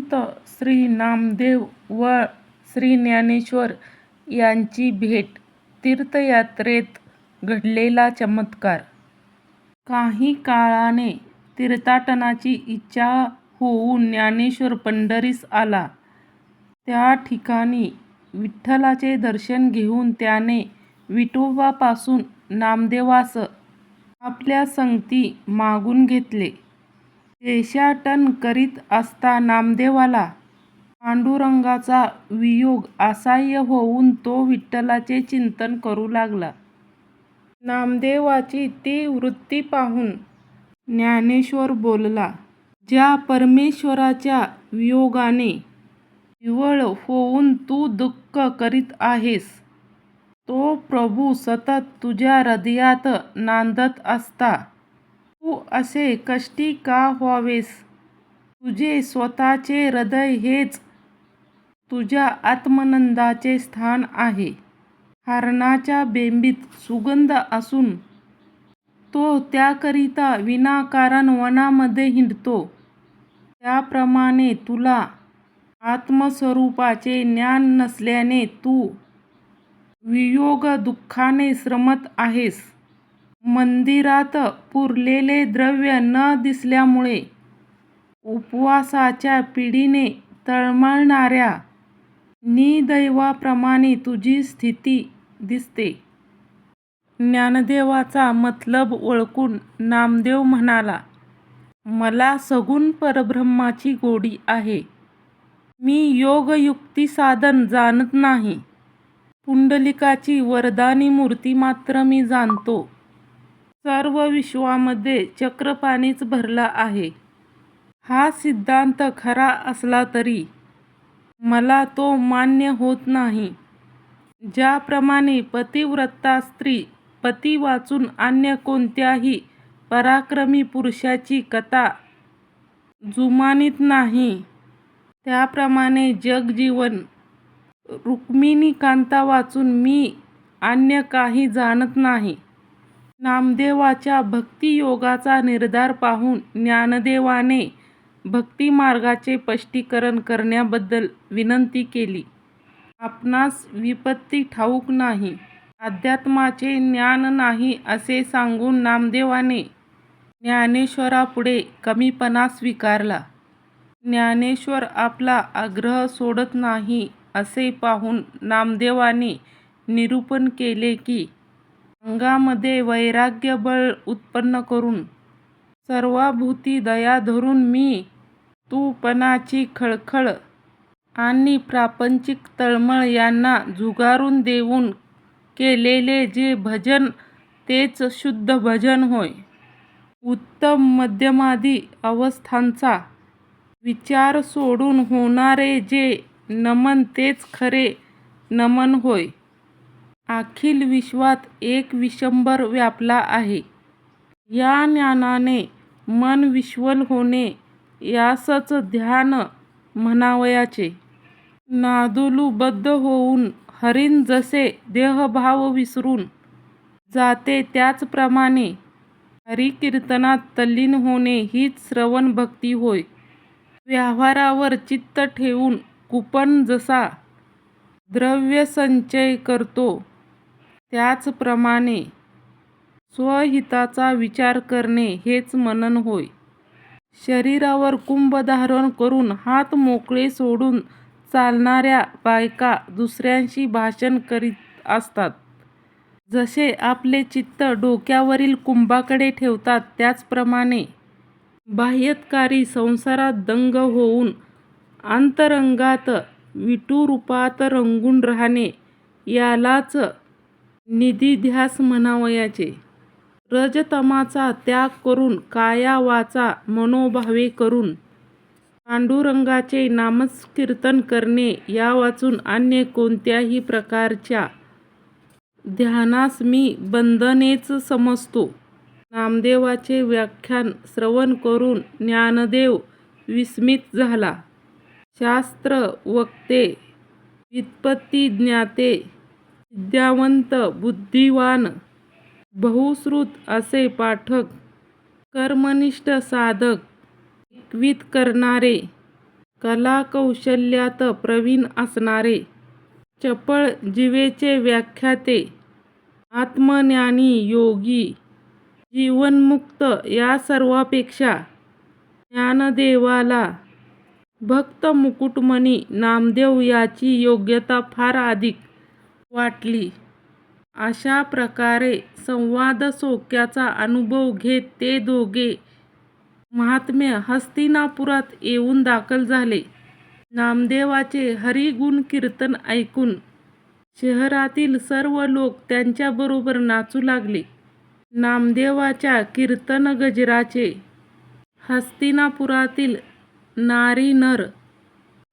संत श्री नामदेव व श्री ज्ञानेश्वर यांची भेट. तीर्थयात्रेत घडलेला चमत्कार. काही काळाने तीर्थाटनाची इच्छा होऊन ज्ञानेश्वर पंढरीस आला. त्या ठिकाणी विठ्ठलाचे दर्शन घेऊन त्याने विठोबापासून नामदेवास आपल्या संगती मागून घेतले. देशाटन करीत असता नामदेवाला पांडुरंगाचा वियोग असह्य होऊन तो विठ्ठलाचे चिंतन करू लागला. नामदेवाची ती वृत्ती पाहून ज्ञानेश्वर बोलला, ज्या परमेश्वराच्या वियोगाने विव्हळ होऊन तू दुःख करीत आहेस, तो प्रभू सतत तुझ्या हृदयात नांदत असता तू असे कष्टी का व्हावेस? तुझे स्वतःचे हृदय हेच तुझ्या आत्मानंदाचे स्थान आहे. हरणाच्या बेंबीत सुगंध असून तो त्याकरिता विनाकारण वनामध्ये हिंडतो, त्याप्रमाणे तुला आत्मस्वरूपाचे ज्ञान नसल्याने तू वियोग दुःखाने श्रमत आहेस. मंदिरात पुरलेले द्रव्य न दिसल्यामुळे उपवासाच्या पिढीने तळमळणाऱ्या निदैवाप्रमाणे तुझी स्थिती दिसते. ज्ञानदेवाचा मतलब ओळखून नामदेव म्हणाला, मला सगुण परब्रह्माची गोडी आहे. मी योगयुक्ती साधन जाणत नाही. पुंडलिकाची वरदानी मूर्ती मात्र मी जाणतो. सर्व विश्वामध्ये चक्रपाणीच भरला आहे. हा सिद्धांत खरा असला तरी मला तो मान्य होत नाही. ज्याप्रमाणे पतिव्रता स्त्री पती वाचून अन्य कोणत्याही पराक्रमी पुरुषाची कथा जुमानीत नाही, त्याप्रमाणे जगजीवन रुक्मिणीकांता वाचून मी अन्य काही जाणत नाही. नामदेवाच्या भक्तियोगाचा निर्धार पाहून ज्ञानदेवाने भक्तिमार्गाचे स्पष्टीकरण करण्याबद्दल विनंती केली. आपणास विपत्ती ठाऊक नाही, अध्यात्माचे ज्ञान नाही असे सांगून नामदेवाने ज्ञानेश्वरापुढे कमीपणा स्वीकारला. ज्ञानेश्वर आपला आग्रह सोडत नाही असे पाहून नामदेवाने निरूपण केले की, अंगामध्ये वैराग्य बळ उत्पन्न करून सर्वाभूती दया धरून मी तूपणाची खळखळ आणि प्रापंचिक तळमळ यांना झुगारून देऊन केलेले जे भजन तेच शुद्ध भजन होय. उत्तम मध्यमादी अवस्थांचा विचार सोडून होणारे जे नमन तेच खरे नमन होय. अखिल विश्वात एक विश्वंभर व्यापला आहे. या ज्ञानाने मन विह्वल होणे यासच ध्यान म्हणावयाचे. नादुलूबद्ध होऊन हरिण जसे देहभाव विसरून जाते, त्याचप्रमाणे हरिकीर्तनात तल्लीन होणे हीच श्रवण भक्ती होय. व्यवहारावर चित्त ठेवून कुंपण जसा द्रव्यसंचय करतो, त्याचप्रमाणे स्वहिताचा विचार करणे हेच मनन होय. शरीरावर कुंभ धारण करून हात मोकळे सोडून चालणाऱ्या बायका दुसऱ्यांशी भाषण करीत असतात. जसे आपले चित्त डोक्यावरील कुंभाकडे ठेवतात, त्याचप्रमाणे बाह्यकारी संसारात दंग होऊन अंतरंगात विठुरूपात रंगून राहणे यालाच निधिध्यास म्हणावयाचे. रजतमाचा त्याग करून काया वाचा मनोभावे करून पांडुरंगाचे नामकीर्तन करणे या वाचून अन्य कोणत्याही प्रकारच्या ध्यानास मी बंधनेच समजतो. नामदेवाचे व्याख्यान श्रवण करून ज्ञानदेव विस्मित झाला. शास्त्र वक्ते, व्युत्पत्तिज्ञाते, विद्यावंत, बुद्धिवान, बहुश्रुत असे पाठक, कर्मनिष्ठ साधक, एकविध करणारे, कला कौशल्यात प्रवीण असणारे, चपळ जिवेचे व्याख्याते, आत्मज्ञानी योगी, जीवनमुक्त या सर्वापेक्षा ज्ञानदेवाला भक्त मुकुटमणी नामदेव याची योग्यता फार अधिक वाटली. अशा प्रकारे संवाद सौख्याचा अनुभव घेत ते दोघे महात्मे हस्तिनापुरात येऊन दाखल झाले. नामदेवाचे हरिगुण कीर्तन ऐकून शहरातील सर्व लोक त्यांच्याबरोबर नाचू लागले. नामदेवाच्या कीर्तन गजराचे हस्तिनापुरातील नारी नर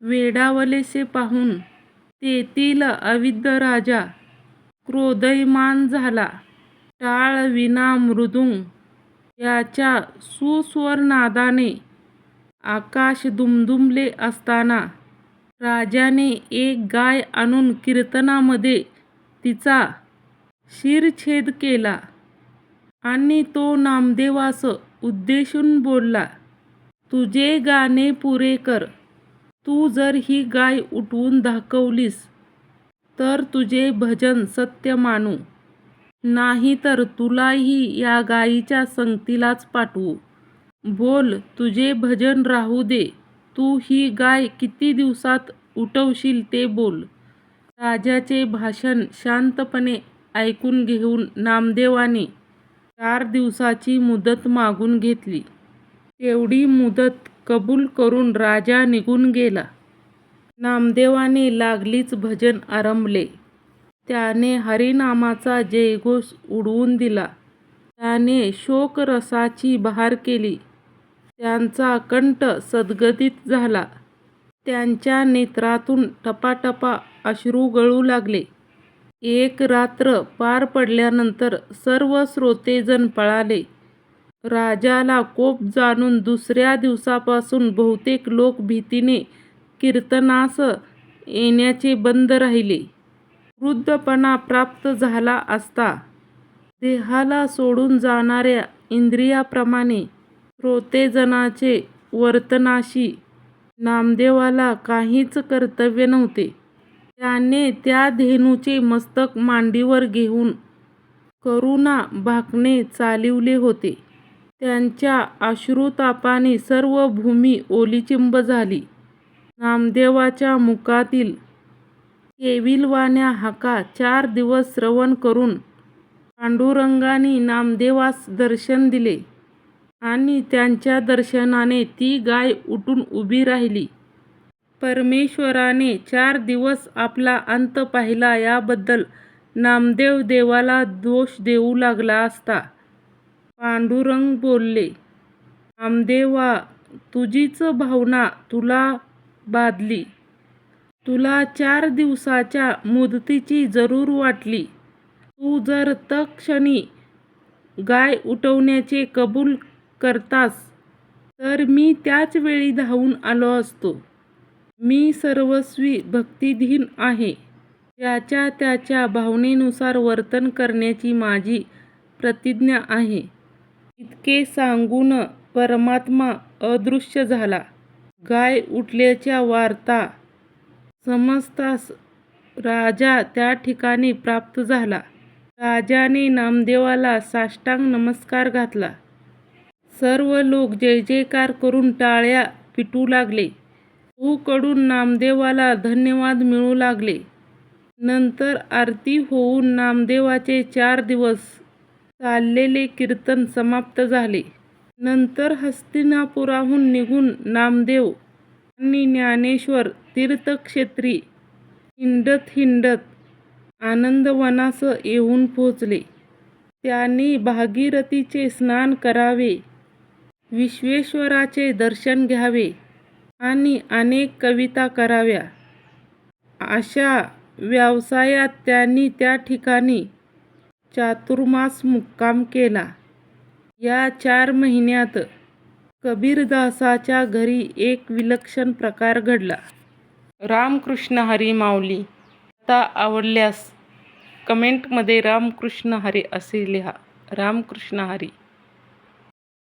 वेडावलेसे पाहून तेथील अविद्ध राजा क्रोधयमान झाला. टाळ, वीणा, मृदुंग याच्या सुस्वर नादाने आकाश दुमदुमले असताना राजाने एक गाय आणून कीर्तनामध्ये तिचा शिरच्छेद केला आणि तो नामदेवास उद्देशून बोलला, तुझे गाणे पुरे कर. तू जर ही गाय उठवून दाखवलीस तर तुझे भजन सत्य मानू, नाही तर तुलाही या गायीच्या संगतीलाच पाठवू. बोल, तुझे भजन राहू दे. तू ही गाय किती दिवसात उठवशील ते बोल. राजाचे भाषण शांतपणे ऐकून घेऊन नामदेवाने 4 दिवसाची मुदत मागून घेतली. तेवढी मुदत कबूल करून राजा निघून गेला. नामदेवाने लागलीच भजन आरंभले. त्याने हरिनामाचा जयघोष उडवून दिला. त्याने शोकरसाची बहार केली. त्यांचा कंठ सद्गदित झाला. त्यांच्या नेत्रातून टपाटपा अश्रू गळू लागले. एक रात्र पार पडल्यानंतर सर्व श्रोतेजण पळाले. राजाला कोप जाणून दुसऱ्या दिवसापासून बहुतेक लोक भीतीने कीर्तनास येण्याचे बंद राहिले. वृद्धपणा प्राप्त झाला असता देहाला सोडून जाणाऱ्या इंद्रियाप्रमाणे श्रोतेजनाचे वर्तनाशी नामदेवाला काहीच कर्तव्य नव्हते. त्याने त्या धेनूचे मस्तक मांडीवर घेऊन करुणा भाकणे चालिवले होते. त्यांच्या अश्रुतापाने सर्व भूमी ओलीचिंब झाली. नामदेवाच्या मुखातील केविलवाण्या हाका 4 दिवस श्रवण करून पांडुरंगाने नामदेवास दर्शन दिले आणि त्यांच्या दर्शनाने ती गाय उठून उभी राहिली. परमेश्वराने 4 दिवस आपला अंत पाहिला याबद्दल नामदेव देवाला दोष देऊ लागला असता पांडुरंग बोलले, नामदेवा, तुझीच भावना तुला बाधली. तुला 4 दिवसाच्या मुदतीची जरूर वाटली. तू जर तत्क्षणी गाय उठवण्याचे कबूल करतास तर मी त्याच वेळी धावून आलो असतो. मी सर्वस्वी भक्तिधीन आहे. ज्याच्या त्याच्या भावनेनुसार वर्तन करण्याची माझी प्रतिज्ञा आहे. इतके सांगून परमात्मा अदृश्य झाला. गाय उठल्याच्या वार्ता समजताच राजा त्या ठिकाणी प्राप्त झाला. राजाने नामदेवाला साष्टांग नमस्कार घातला. सर्व लोक जय जयकार करून टाळ्या पिटू लागले. चहूकडून नामदेवाला धन्यवाद मिळू लागले. नंतर आरती होऊन नामदेवाचे 4 दिवस चाललेले कीर्तन समाप्त झाले. नंतर हस्तिनापुराहून निघून नामदेव आणि ज्ञानेश्वर तीर्थक्षेत्री हिंडत हिंडत आनंदवनास येऊन पोचले. त्यांनी भागीरथीचे स्नान करावे, विश्वेश्वराचे दर्शन घ्यावे आणि अनेक कविता कराव्या. अशा व्यवसायात त्यांनी त्या ठिकाणी चातुर्मास मुक्काम केला. या 4 महिन्यात कबीरदासाच्या घरी एक विलक्षण प्रकार घडला. रामकृष्ण हरी माऊली. आता आवडल्यास कमेंटमध्ये रामकृष्ण हरी असे लिहा. रामकृष्ण हरी.